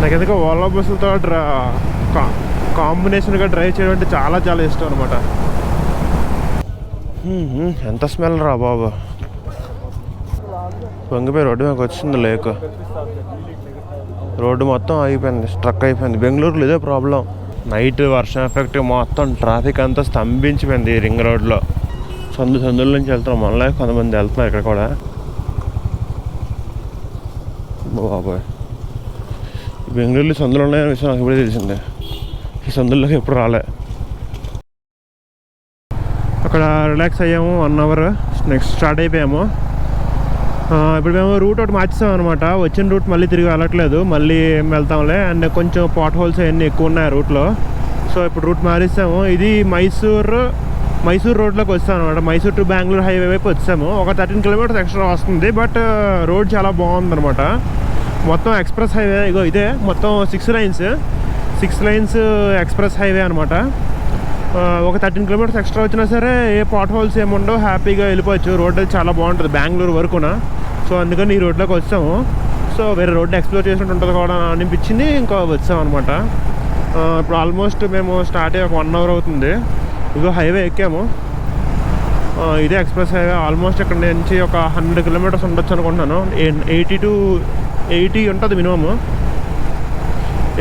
నాకు ఎందుకో ఓలా బస్సులతో కాంబినేషన్గా డ్రైవ్ చేయడం అంటే చాలా చాలా ఇష్టం అనమాట. ఎంత స్మెల్ రా బాబు. పొంగిపోయి రోడ్డు మీకు వచ్చింది లేక రోడ్డు మొత్తం అయిపోయింది, స్ట్రక్ అయిపోయింది. బెంగళూరులో ఇదే ప్రాబ్లం. నైట్ వర్షం ఎఫెక్ట్ మొత్తం ట్రాఫిక్ అంతా స్తంభించిపోయింది ఈ రింగ్ రోడ్లో. సందుల నుంచి వెళ్తున్నాం, మళ్ళీ కొంతమంది వెళ్తున్నారు ఇక్కడ కూడా. బాబాయ్, బెంగళూరులో సందులు ఉన్నాయనే విషయం నాకు ఇప్పుడే తెలిసిందే. ఈ సందుల్లోకి ఎప్పుడు రాలే. అక్కడ రిలాక్స్ అయ్యాము 1 hour. నెక్స్ట్ స్టార్ట్ అయిపోయాము. ఇప్పుడు మేము రూట్ ఒకటి మార్చేసాం అనమాట. వచ్చిన రూట్ మళ్ళీ తిరిగి వెళ్ళట్లేదు, మళ్ళీ వెళ్తాంలే. అండ్ కొంచెం పాట్ హోల్స్ అవన్నీ ఎక్కువ ఉన్నాయి రూట్లో. సో ఇప్పుడు రూట్ మారిస్తాము. ఇది మైసూర్ రోడ్లోకి వచ్చాం అనమాట. మైసూర్ టు బెంగళూరు హైవే వైపు వచ్చాము. ఒక 13 kilometers ఎక్స్ట్రా వస్తుంది, బట్ రోడ్ చాలా బాగుందనమాట. మొత్తం ఎక్స్ప్రెస్ హైవే. ఇగో ఇదే మొత్తం 6 lanes ఎక్స్ప్రెస్ హైవే అనమాట. ఒక 13 kilometers ఎక్స్ట్రా వచ్చినా సరే ఏ పాట్ హోల్స్ ఏముండవు, హ్యాపీగా వెళ్ళిపోవచ్చు. రోడ్ అయితే చాలా బాగుంటుంది బెంగళూరు వరకున. సో అందుకని ఈ రోడ్లోకి వచ్చాము. సో వేరే రోడ్డు ఎక్స్ప్లోర్ చేసినట్టు ఉంటుంది కూడా అనిపించింది, ఇంకా వచ్చాం అనమాట. ఇప్పుడు ఆల్మోస్ట్ మేము స్టార్ట్ అయ్యి ఒక 1 hour అవుతుంది. ఇగో హైవే ఎక్కాము. ఇదే ఎక్స్ప్రెస్ హైవే. ఆల్మోస్ట్ ఇక్కడ నుంచి ఒక 100 kilometers ఉండొచ్చు అనుకుంటున్నాను. 80 ఉంటుంది మినిమమ్.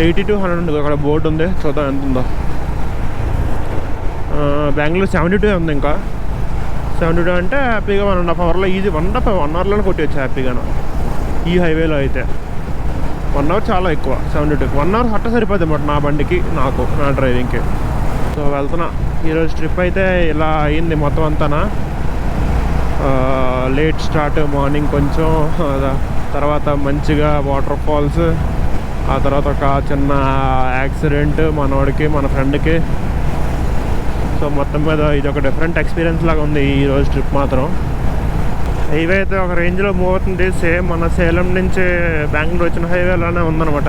80 to 100 ఉంటుంది. అక్కడ బోర్డు ఉంది, చూద్దాం ఎంత ఉందో. బెంగళూరు 72 ఉంది. ఇంకా 72 అంటే హ్యాపీగా 1.5 hourలో ఈజీ. 1 hourలోనే కొట్టేయచ్చు హ్యాపీగా ఈ హైవేలో అయితే. 1 hour చాలా ఎక్కువ. 72 1 hour హట్ట సరిపోద్ది అన్నమాట నా బండికి, నా డ్రైవింగ్కి. సో వెళ్తున్నా. ఈరోజు ట్రిప్ అయితే ఇలా అయింది మొత్తం అంతా. లేట్ స్టార్ట్ మార్నింగ్ కొంచెం, తర్వాత మంచిగా వాటర్ ఫాల్స్, ఆ తర్వాత ఒక చిన్న యాక్సిడెంట్ మనోడికి మన ఫ్రెండ్కి. సో మొత్తం మీద ఇది ఒక డిఫరెంట్ ఎక్స్పీరియన్స్ లాగా ఉంది ఈరోజు ట్రిప్ మాత్రం. హైవే అయితే ఒక రేంజ్లో మూవ్ అవుతుంది. సేమ్ మన సేలం నుంచి బెంగళూరు వచ్చిన హైవేలోనే ఉందన్నమాట.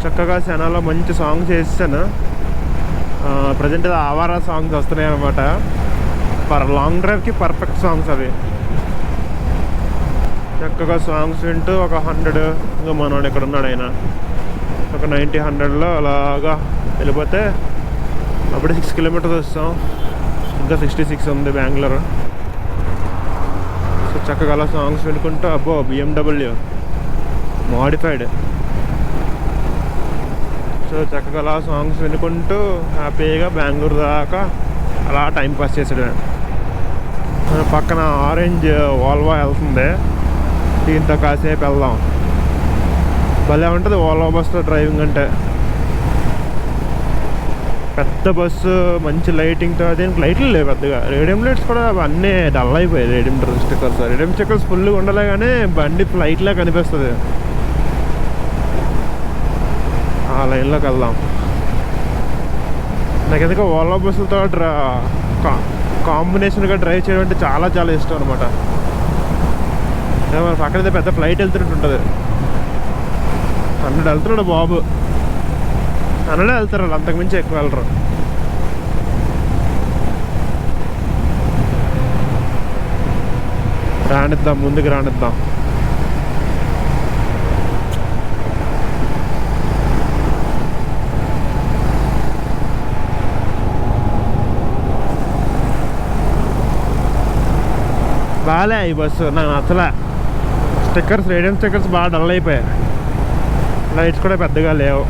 చక్కగా ఛానల్లో మంచి సాంగ్స్ వేసాను. ప్రజెంట్ ఆవారా సాంగ్స్ వస్తున్నాయి అనమాట. లాంగ్ డ్రైవ్కి పర్ఫెక్ట్ సాంగ్స్ అవి. చక్కగా సాంగ్స్ వింటూ ఒక 100, ఇంకా మనోడు ఎక్కడ ఉన్నాడు ఆయన, ఒక 90-100లో అలాగా వెళ్ళిపోతే అప్పుడే 6 kilometers వస్తాం. ఇంకా 66 ఉంది బెంగళూరు. సో చక్కగా అలా సాంగ్స్ వినుకుంటూ, అబ్బో BMW మోడిఫైడ్. సో చక్కగా అలా సాంగ్స్ వినుకుంటూ హ్యాపీగా బెంగళూరు దాకా అలా టైంపాస్ చేసాడు. పక్కన ఆరెంజ్ వాల్వో వెళ్తుంది, దీంతో కాసేపు వెళ్దాం. భలే ఉంటుంది ఓలా బస్సులో డ్రైవింగ్ అంటే. పెద్ద బస్సు, మంచి లైటింగ్తో. దీనికి లైట్లు లేవు పెద్దగా. రేడియం లైట్స్ కూడా అన్నీ డల్ అయిపోయాయి. రేడియం స్టిక్కర్స్ ఫుల్గా ఉండలే, కానీ బండి లైట్లా కనిపిస్తుంది. ఆ లైన్లోకి వెళ్దాం. నాకు ఎందుకో ఓలా బస్సులతో కాంబినేషన్గా డ్రైవ్ చేయడం అంటే చాలా చాలా ఇష్టం అనమాట. మన పక్కనైతే పెద్ద ఫ్లైట్ వెళ్తున్నట్టు ఉంటుంది. 100 వెళ్తున్నాడు బాబు. 100 వెళ్తారు వాళ్ళు, అంతకుమించి ఎక్కువ వెళ్ళరు. రానిద్దాం, ముందుకు రానిద్దాం. బాగాలే ఈ బస్సు, నాకు నచ్చలే. రేడియం స్టిక్కర్స్ బాగా డల్ అయిపోయాయి. లైట్స్ కూడా పెద్దగా లేవు.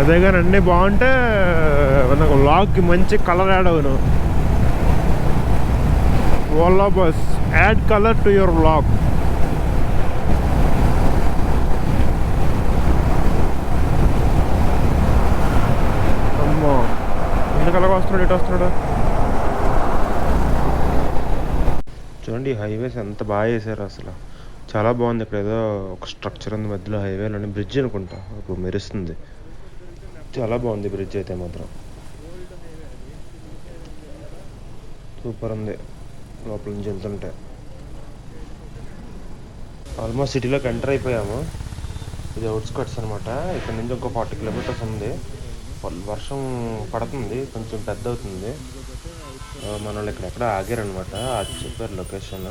అదే కానీ అన్నీ బాగుంటే నాకు వ్లాగ్కి మంచి కలర్ యాడ్ అవును. Ola bus, add colour to your vlog. అమ్మో, ఎందుకు అలాగ వస్తున్నాడు, ఇటు వస్తున్నాడు. చూడండి హైవేస్ ఎంత బాగా చేశారు అసలు. చాలా బాగుంది. ఇక్కడ ఏదో ఒక స్ట్రక్చర్ ఉంది మధ్యలో హైవేలోని, బ్రిడ్జ్ అనుకుంటా, ఇప్పుడు మెరుస్తుంది. చాలా బాగుంది బ్రిడ్జ్ అయితే మాత్రం. సూపర్ ఉంది లోపల నుంచి వెళ్తుంటే. ఆల్మోస్ట్ సిటీలోకి ఎంటర్ అయిపోయాము. ఇది అవుట్స్కట్స్ అనమాట. ఇక్కడ నుంచి ఇంకో 40 kilometers ఉంది. వర్షం పడుతుంది, కొంచెం పెద్ద అవుతుంది. మన వాళ్ళు ఇక్కడెక్కడ ఆగారనమాట, అది చెప్పారు లొకేషన్.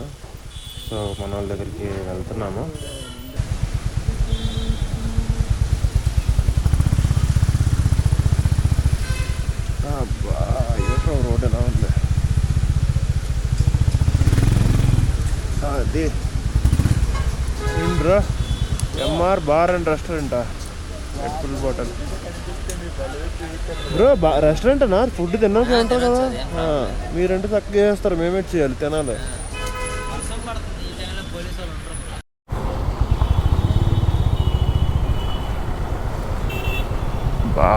సో మన వాళ్ళ దగ్గరికి వెళ్తున్నాము. అబ్బా ఏంట్రా రోడ్ ఎలా ఉంది. అది ఏంట్రా ఎంఆర్ బార్ అండ్ రెస్టారెంటా? Red full bottle bro. Restaurant అన్నా? ఫుడ్ తిన్నాక ఉంటారు కదా. మీరంటే చక్కగా చేస్తారు, మేమే చేయాలి తినాలి. బా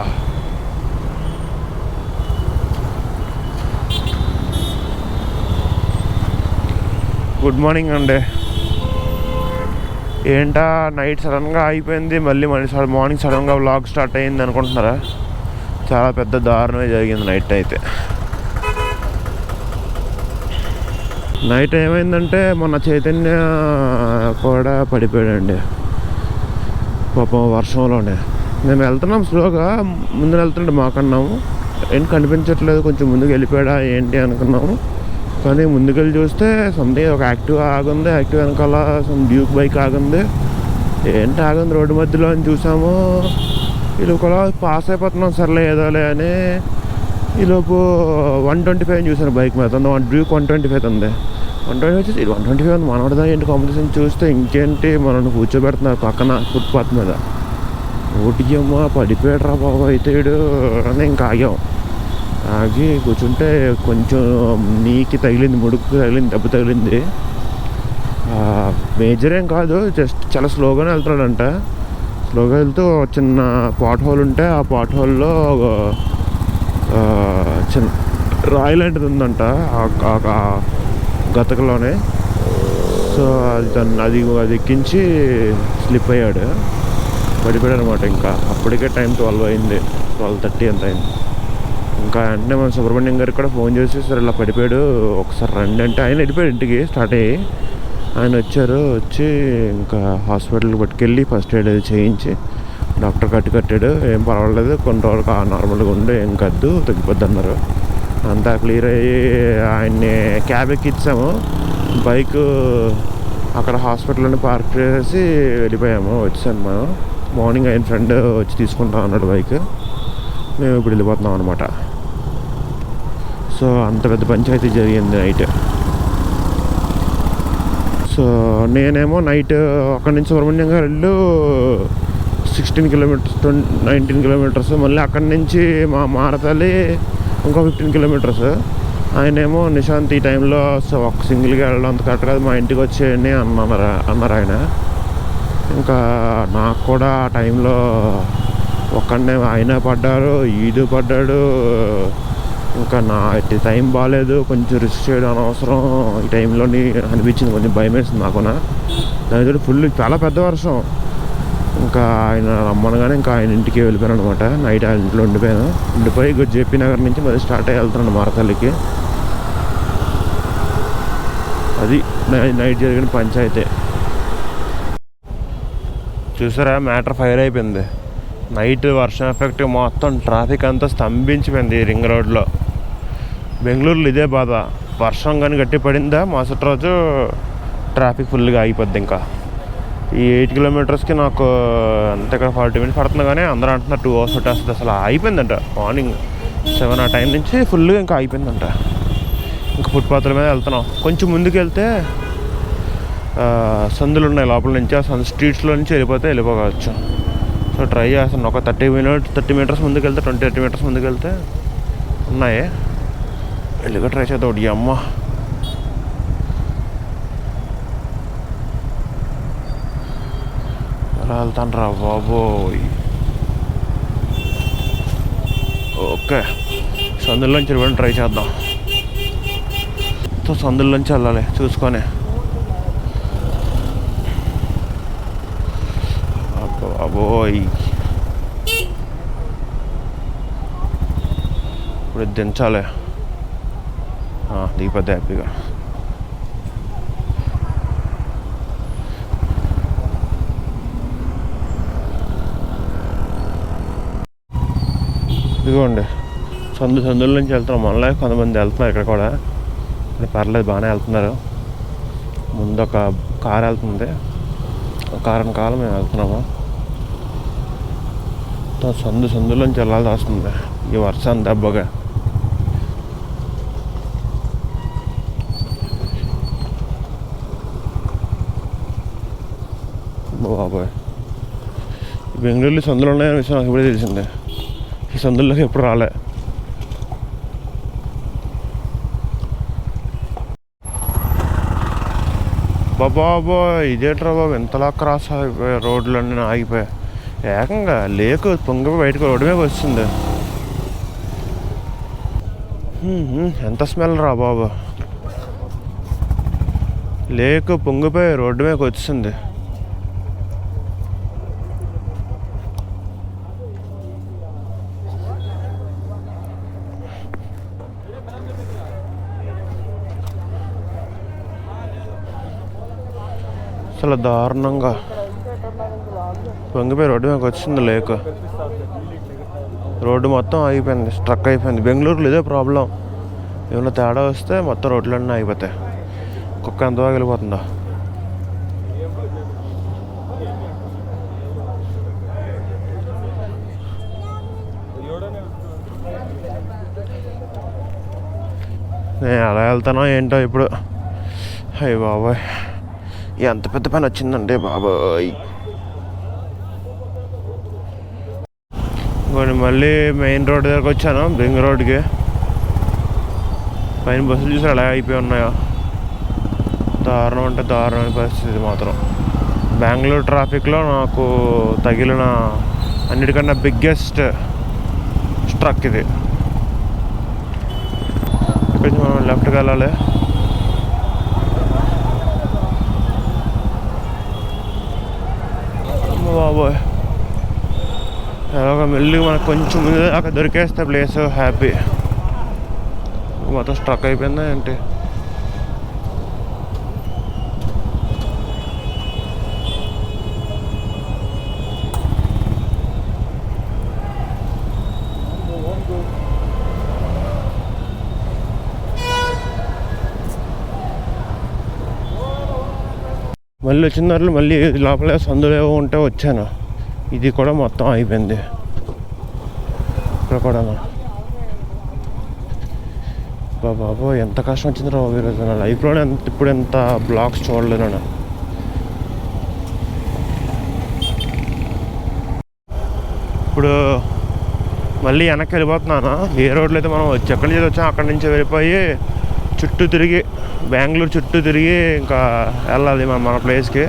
గుడ్ మార్నింగ్ అండి. ఏంటా నైట్ సడన్గా అయిపోయింది, మళ్ళీ మార్నింగ్ సడన్గా వ్లాగ్ స్టార్ట్ అయ్యింది అనుకుంటున్నారా? చాలా పెద్ద దారుణమే జరిగింది నైట్ అయితే. నైట్ ఏమైందంటే మొన్న చైతన్య కూడా పడిపోయాడండి పాపం వర్షంలోనే. మేము వెళ్తున్నాం స్లోగా, ముందు వెళ్తుంటే మాకన్నాము ఏంటి కనిపించట్లేదు, కొంచెం ముందుకు వెళ్ళిపోయాడా ఏంటి అనుకున్నాము. కానీ ముందుకెళ్ళి చూస్తే సంథింగ్ ఒక యాక్టివ్ ఆగుంది, యాక్టివ్ వెనకాల సమ్ డ్యూక్ బైక్ ఆగుంది. ఏంటి ఆగుంది రోడ్డు మధ్యలో అని చూసాము. ఈలోపు పాస్ అయిపోతున్నాం సర్లే ఏదోలే అని. ఈలోపు 125 చూసాను బైక్ మీద ఉంది, డ్యూక్ 125 ఉంది. 125 వచ్చేసి 125 ఉంది మనోడదా ఏంటి కాంపిటీషన్. చూస్తే ఇంకేంటి మనల్ని కూర్చోబెడుతున్నారు పక్కన ఫుట్పాత్ మీద. ఓటికి అమ్మ పడిపోయాడురా బాబు అయితే వీడు అని ఇంకా ఆగాం. ఆగి కూర్చుంటే కొంచెం నీకి తగిలింది, ముడుకు తగిలింది, దెబ్బ తగిలింది. మేజర్ ఏం కాదు, జస్ట్ చాలా స్లోగానే వెళ్తున్నాడంట. స్లోగా వెళ్తూ చిన్న పాట్ హోల్ ఉంటే ఆ పాట్ హోల్లో చిన్న రాయి లాంటిది ఉందంట ఆ గతకలోనే. సో అది ఎక్కించి స్లిప్ అయ్యాడు, పడిపోయాడు అనమాట. ఇంకా అప్పటికే టైం 12 అయింది, 12:30 ఎంత అయింది. ఇంకా వెంటనే మన సుబ్రహ్మణ్యం గారికి కూడా ఫోన్ చేసి సరే ఇలా పడిపోయాడు ఒకసారి రండి అంటే ఆయన వెళ్ళిపోయాడు ఇంటికి. స్టార్ట్ అయ్యి ఆయన వచ్చారు, వచ్చి ఇంకా హాస్పిటల్కి పట్టుకెళ్ళి ఫస్ట్ ఎయిడ్ అది చేయించి డాక్టర్ కట్టాడు. ఏం పర్వాలేదు, కొన్ని రోజులు నార్మల్గా ఉండి ఏం కద్దు తగ్గిపోద్ది అన్నారు. అంతా క్లియర్ అయ్యి ఆయన్ని క్యాబ్ ఎక్కిచ్చాము. బైక్ అక్కడ హాస్పిటల్లోనే పార్క్ చేసి వెళ్ళిపోయాము. వచ్చాను మనం మార్నింగ్. ఆయన ఫ్రెండ్ వచ్చి తీసుకుంటాం అన్నాడు బైక్. మేము ఇప్పుడు వెళ్ళిపోతున్నాం అనమాట. సో అంత పెద్ద పంచాయతీ జరిగింది నైట్. సో నేనేమో నైట్ అక్కడి నుంచి సుబ్రహ్మణ్యం గారు 16 కిలోమీటర్స్ 19 కిలోమీటర్స్, మళ్ళీ అక్కడి నుంచి మా మారతల్లి ఇంకో 15 కిలోమీటర్స్. ఆయనేమో నిశాంత్ ఈ టైంలో సో ఒక సింగిల్గా వెళ్ళడం అంత కరెక్ట్ కాదు, మా ఇంటికి వచ్చేయండి అన్నారు ఆయన. ఇంకా నాకు కూడా ఆ టైంలో ఒక్కడనే ఆయన పడ్డారు, ఈడు పడ్డాడు. ఇంకా నా టైం బాగాలేదు, కొంచెం రిస్క్ చేయడం అనవసరం ఈ టైంలోని అనిపించింది. కొంచెం భయం వేసింది నాకున. దాని ఫుల్ చాలా పెద్ద వర్షం. ఇంకా ఆయన రమ్మనగానే ఇంకా ఆయన ఇంటికి వెళ్ళిపోయాను అనమాట. నైట్ ఆయన ఇంట్లో ఉండిపోయి జేపీ నగర్ నుంచి మళ్ళీ స్టార్ట్ అయ్యి వెళ్తున్నాను మారతల్లికి. అది నైట్ జరిగిన పంచాయితీ. చూసారా మ్యాటర్ ఫైర్ అయిపోయింది. నైట్ వర్షం ఎఫెక్ట్ మొత్తం ట్రాఫిక్ అంతా స్తంభించిపోయింది రింగ్ రోడ్లో. బెంగళూరులో ఇదే బాధ, వర్షం కానీ గట్టి పడిందా మరుసటి రోజు ట్రాఫిక్ ఫుల్గా అయిపోద్ది. ఇంకా ఈ 8 కిలోమీటర్స్కి నాకు అంతే ఇక్కడ 40 minutes పడుతుంది. కానీ అందరూ అంటున్నారు 2 hours పట్టేస్తుంది. అసలు అయిపోయిందంట మార్నింగ్ 7 ఆ టైం నుంచి ఫుల్గా ఇంకా అయిపోయిందంట. ఇంకా ఫుట్పాత్ల మీద వెళ్తున్నాం. కొంచెం ముందుకు వెళ్తే సందులు ఉన్నాయి లోపల నుంచి, ఆ స్ట్రీట్స్లో నుంచి వెళ్ళిపోవచ్చు. సో ట్రై చేస్తాను. ఒక 30 మీటర్స్ ముందుకు వెళ్తే 20-30 మీటర్స్ ముందుకు వెళ్తే ఉన్నాయి. వెళ్ళిగా ట్రై చేద్దాం. ఒకటి అమ్మ ఎలా వెళ్తాను రా బాబోయ్. ఓకే, సందుల్లోంచి వెళ్ళి ట్రై చేద్దాం. సో సందుల్లోంచి వెళ్ళాలి చూసుకొని. బాబోయ్ ఇప్పుడు దించాలి, దిగిపోద్ది హ్యాపీగా. ఇదిగోండి సందుల నుంచి వెళ్తున్నాం. మనలో కొంతమంది వెళ్తున్నారు ఇక్కడ కూడా, పర్లేదు బాగానే వెళ్తున్నారు. ముందు ఒక కారు వెళ్తుంది, కారు వెనకాల మేము వెళ్తున్నాము. సందులోంచి వెళ్ళాల్సి వస్తుంది ఈ వర్షం దెబ్బగా. బాబాయ్, బెంగళూరులో సందులు ఉన్నాయని విషయం నాకు ఇప్పుడే తెలిసిందే. ఈ సందుల్లోకి ఎప్పుడు రాలే. బాబా ఇదేట్రా బాబు, ఎంతలా క్రాస్ అయిపోయాయి రోడ్లన్నీ ఆగిపోయాయి. ఏకంగా లేకు పొంగిపోయి బయటకు రోడ్డు మీద వస్తుంది. ఎంత స్మెల్ రా బాబు, లేకు పొంగిపోయి రోడ్డు మీదకి వచ్చింది. అసలు దారుణంగా పొంగిపోయి రోడ్డు మీదకి వచ్చింది లేక. రోడ్డు మొత్తం ఆగిపోయింది, స్ట్రక్ అయిపోయింది. బెంగళూరులో ఇదే ప్రాబ్లం, ఏమైనా తేడా వస్తే మొత్తం రోడ్లన్నీ ఆగిపోతాయి. కుక్క ఎంత బాగా వెళ్ళిపోతుందా. నేను ఎలా వెళ్తానో ఏంటో ఇప్పుడు. అయ్య బాబాయ్, ఎంత పెద్ద పని వచ్చిందంటే బాబాయ్. మళ్ళీ మెయిన్ రోడ్ దగ్గరకు వచ్చాను, బెంగ రోడ్కి. పైన బస్సులు చూసి ఎలా అయిపోయి ఉన్నాయో. దారుణం అంటే దారుణమైన పరిస్థితి మాత్రం. బెంగళూరు ట్రాఫిక్లో నాకు తగిలిన అన్నిటికన్నా బిగ్గెస్ట్ స్ట్రక్ ఇది. ఇక్కడ మనం లెఫ్ట్కి వెళ్ళాలి. బాబోయ్, ఎలాగ మెల్లిగా మనకు కొంచెం ముందు అక్కడ దొరికేస్తే ప్లేస్ హ్యాపీ. మొత్తం స్ట్రక్ అయిపోయిందా ఏంటి. మళ్ళీ వచ్చిన దాంట్లో మళ్ళీ లోపల సందులు ఏవో ఉంటే వచ్చాను. ఇది కూడా మొత్తం అయిపోయింది ఇక్కడ కూడా. బాబా ఎంత కష్టం వచ్చింది రా ఈరోజు నా లైఫ్లోనే. ఇప్పుడు ఎంత బ్లాగ్స్ చూడలేదు నేను. ఇప్పుడు మళ్ళీ వెనక్కి వెళ్ళిపోతున్నాను. ఏ రోడ్లో అయితే మనం ఎక్కడి నుంచి వచ్చాం అక్కడి నుంచి వెళ్ళిపోయి చుట్టూ తిరిగి బెంగళూరు చుట్టూ తిరిగి ఇంకా వెళ్ళాలి మన ప్లేస్కి.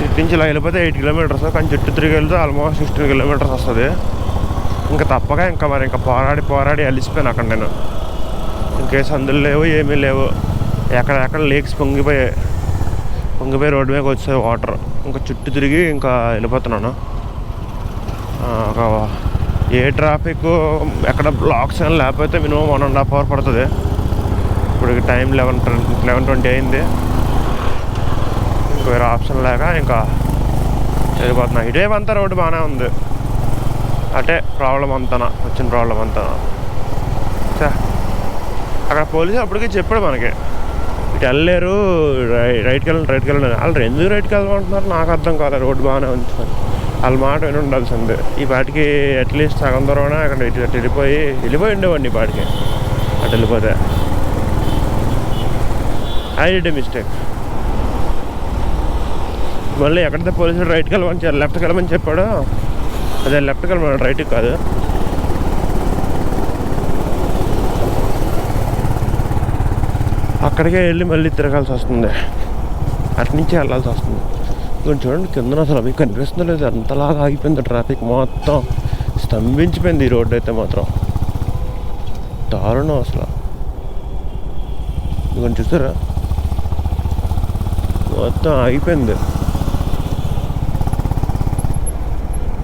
ఇటు నుంచి ఇలా వెళ్ళిపోతే 8 కిలోమీటర్స్, కానీ చుట్టూ తిరిగి వెళ్తే ఆల్మోస్ట్ 16 కిలోమీటర్స్ వస్తుంది. ఇంకా తప్పక ఇంకా పోరాడి అలిసిపోయాను అక్కడ నేను. ఇంకే సందులు లేవు, ఏమీ లేవు. ఎక్కడెక్కడ లేక్స్ పొంగిపోయి రోడ్డు మీదకి వచ్చాయి వాటర్. ఇంకా చుట్టూ తిరిగి ఇంకా వెళ్ళిపోతున్నాను. ఏ ట్రాఫిక్ ఎక్కడ బ్లాక్స్ అని లేకపోతే మినిమం 1.5 hours పడుతుంది. ఇప్పుడు టైం 11:20 అయింది. ఇంక వేరే ఆప్షన్ లేక ఇంకా వెళ్ళిపోతున్నా. ఇటేపంతా రోడ్డు బాగానే ఉంది, అటే ప్రాబ్లం అంతా వచ్చిన ప్రాబ్లం అంతా. అక్కడ పోలీసు అప్పటికే చెప్పాడు మనకి, ఇటు వెళ్ళలేరు, రైట్కి వెళ్ళండి. వాళ్ళు ఎందుకు రైట్కి వెళ్ళమంటున్నారు నాకు అర్థం కాదు. రోడ్డు బాగానే ఉంది, వాళ్ళ మాట విని ఉండాల్సిందే. ఈ పాటికి అట్లీస్ట్ సగం దూరం అక్కడ ఇటు వెళ్ళిపోయి ఉండేవాడిని. ఈ పాటికి అటు వెళ్ళిపోతే ఐ డిడ్ ఏ మిస్టేక్. మళ్ళీ ఎక్కడైతే పోలీసులు రైట్కి వెళ్ళమని లెఫ్ట్కి వెళ్ళమని చెప్పాడో అదే లెఫ్ట్కి వెళ్ళమని, రైట్కి కాదు. అక్కడికే వెళ్ళి మళ్ళీ తిరగాల్సి వస్తుంది, అట్నుంచి వెళ్ళాల్సి వస్తుంది. ఇక్కడ చూడండి కింద అసలు మీకు కనిపిస్తుందో లేదు, అంతలాగా ఆగిపోయింది ట్రాఫిక్. మొత్తం స్తంభించిపోయింది ఈ రోడ్డు అయితే మాత్రం. దారుణం అసలు. ఇదిగోండి చూసారా, మొత్తం ఆగిపోయింది.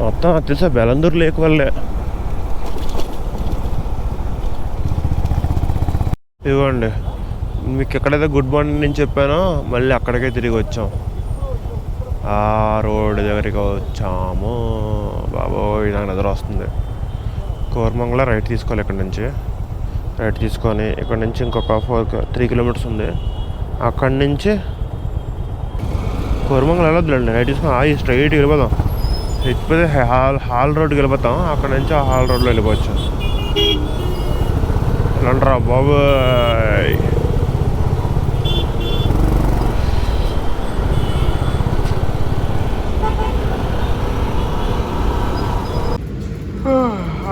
మొత్తం తెలుసా బెలందూరు లేక్ వల్లే. ఇదిగోండి మీకు ఎక్కడైతే గుడ్ మార్నింగ్ నేను చెప్పానో మళ్ళీ అక్కడికే తిరిగి వచ్చాం. ఆ రోడ్డు దగ్గరికి వచ్చాము. బాబోయ్ నాకు నిద్ర వస్తుంది. కోరమంగళ రైట్ తీసుకోవాలి. ఇక్కడ నుంచి రైట్ తీసుకొని ఇక్కడ నుంచి ఇంకొక 3 kilometers ఉంది. అక్కడి నుంచి కొరమంగళం వెళ్ళొద్దులేండి, రైట్ తీసుకుని స్ట్రైట్కి వెళ్ళిపోదాం. ఎత్తిపోతే హాల్ రోడ్కి వెళ్ళిపోతాం. అక్కడ నుంచి ఆ హాల్ రోడ్లో వెళ్ళిపోవచ్చు. వెళ్ళండిరా బాబోయ్.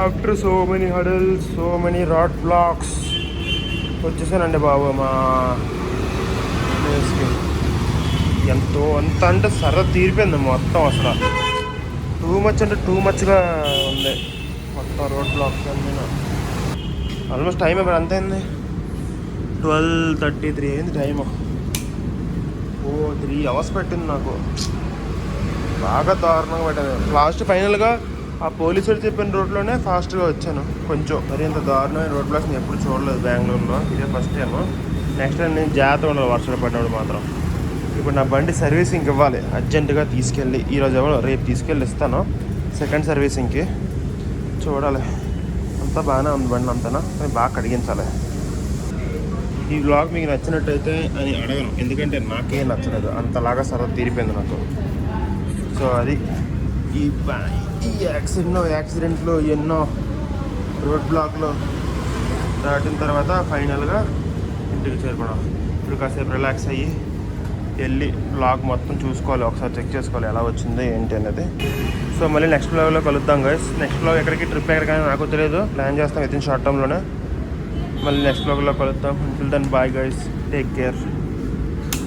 After so many hurdles, so many rod blocks వచ్చేసానండి బాబు మా ప్లేస్కి. ఎంతో అంత అంటే సరదా తీరిపోయింది మొత్తం. అసలు టూ మచ్ అంటే టూ మచ్గా ఉంది మొత్తం రోడ్ బ్లాక్స్ అన్నీ. ఆల్మోస్ట్ టైం ఇప్పుడు ఎంత అయింది? 12:33 అయింది టైము. 3 అవర్స్ పెట్టింది నాకు, బాగా దారుణంగా పెట్టింది. లాస్ట్ ఫైనల్గా ఆ పోలీసులు చెప్పిన రోడ్లోనే ఫాస్ట్గా వచ్చాను. కొంచెం మరి ఇంత దారుణమైన రోడ్ బ్లాక్స్ నేను ఎప్పుడు చూడలేదు బెంగళూరులో, ఇదే ఫస్ట్ టైం. నెక్స్ట్ టైం నేను జాగ్రత్త ఉండాలి వర్షాలు పడినప్పుడు మాత్రం. ఇప్పుడు నా బండి సర్వీసింగ్కి ఇవ్వాలి అర్జెంటుగా తీసుకెళ్ళి. ఈరోజు ఎవరో రేపు తీసుకెళ్ళి ఇస్తాను సెకండ్ సర్వీసింగ్కి. చూడాలి, అంతా బాగానే ఉంది బండి అంతనా, కానీ బాగా కడిగించాలి. ఈ వ్లాగ్ మీకు నచ్చినట్టయితే అని అడగను, ఎందుకంటే నాకేం నచ్చలేదు, అంతలాగా సరదా తీరిపోయింది నాకు. సో అది ఈ యాక్సిడెంట్లు ఎన్నో రోడ్ బ్లాక్లో దాటిన తర్వాత ఫైనల్గా ఇంటికి చేరుకున్నాం. ఇప్పుడు కాసేపు రిలాక్స్ అయ్యి వెళ్ళి బ్లాగ్ మొత్తం చూసుకోవాలి, ఒకసారి చెక్ చేసుకోవాలి ఎలా వచ్చిందో ఏంటి అనేది. సో మళ్ళీ నెక్స్ట్ బ్లాగ్లో కలుద్దాం గైస్. నెక్స్ట్ బ్లాగ్ ఎక్కడికి ట్రిప్ ఎక్కడికైనా నాకు తెలియదు, ప్లాన్ చేస్తాం విత్ ఇన్ షార్ట్ టర్మ్లోనే. మళ్ళీ నెక్స్ట్ బ్లాగ్లో కలుద్దాం. Until then bye guys, take care.